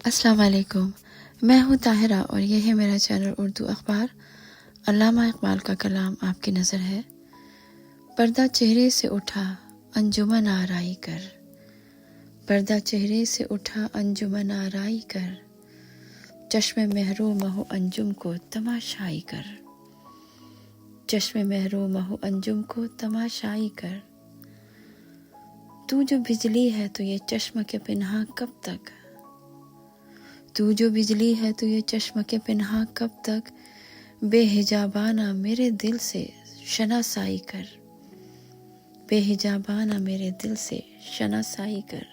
السلام علیکم، میں ہوں طاہرہ اور یہ ہے میرا چینل اردو اخبار۔ علامہ اقبال کا کلام آپ کی نظر ہے۔ پردہ چہرے سے اٹھا انجمن آرائی کر، پردہ چہرے سے اٹھا انجمن آرائی کر، چشم مہرو مہو انجم کو تماشائی کر، چشم مہرو مہو انجم کو تماشائی کر۔ تو جو بجلی ہے تو یہ چشم کے پنہاں کب تک، تو جو بجلی ہے تو یہ چشم کے پنہاں کب تک، بے حجابانہ میرے دل سے شناسائی کر، بے حجابانہ میرے دل سے شناسائی کر۔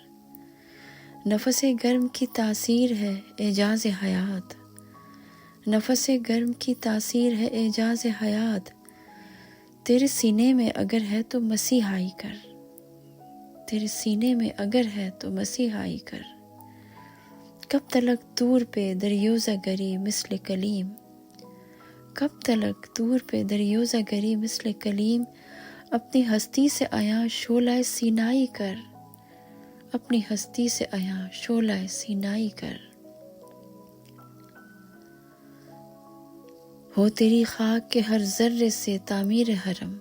نفس گرم کی تاثیر ہے اعجاز حیات، نفس گرم کی تاثیر ہے اعجاز حیات، تیرے سینے میں اگر ہے تو مسیحائی کر، تیرے سینے میں اگر ہے تو مسیحائی کر۔ کب تلک طور پہ دریوزہ گری مثل کلیم، کب تلک طور پہ دریوزہ گری مثل کلیم، اپنی ہستی سے عیاں شعلہ سینائی کر، اپنی ہستی سے عیاں شعلہ سینائی کر۔ ہو تیری خاک کے ہر ذرے سے تعمیر حرم،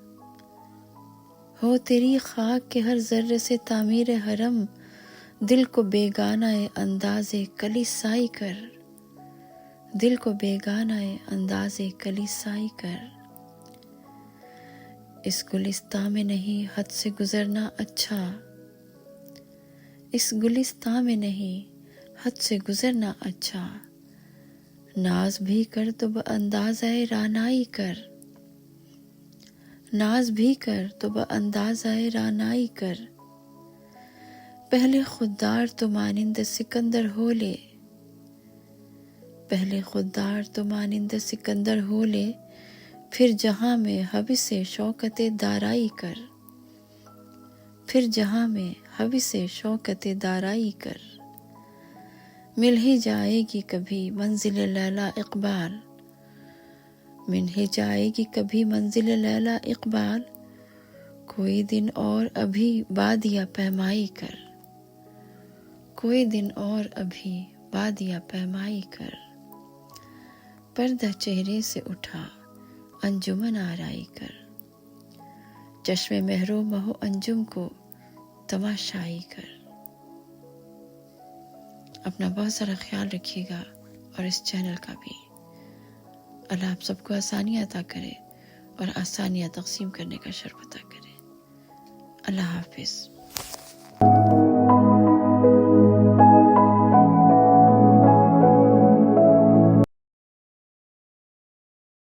ہو تیری خاک کے ہر ذرے سے تعمیر حرم، دل کو بیگانہ انداز کلیسائی کر، دل کو بیگانہ انداز کلیسائی کر۔ اس گلستاں میں نہیں حد سے گزرنا اچھا، اس گلستاں میں نہیں حد سے گزرنا اچھا، ناز بھی کر تو باندازہ رعنائی کر، ناز بھی کر تو باندازہ رعنائی کر۔ پہلے خوددار تو مانند سکندر ہو لے، پہلے خوددار تو مانند سکندر ہو لے، پھر جہاں میں حبس شوکت دارائی کر، پھر جہاں میں حبس شوکت دارائی کر۔ مل ہی جائے گی کبھی منزل لیلی اقبال، مل ہی جائے گی کبھی منزل لیلی اقبال، کوئی دن اور ابھی بادیہ پیمائی کر، کوئی دن اور ابھی بادیہ پیمائی کر۔ پردہ چہرے سے اٹھا انجمن آرائی کر، چشم مہرو مہو انجم کو تماشائی کر۔ اپنا بہت سارا خیال رکھیے گا اور اس چینل کا بھی۔ اللہ آپ سب کو آسانیاں عطا کرے اور آسانیاں تقسیم کرنے کا شرف عطا کرے۔ اللہ حافظ۔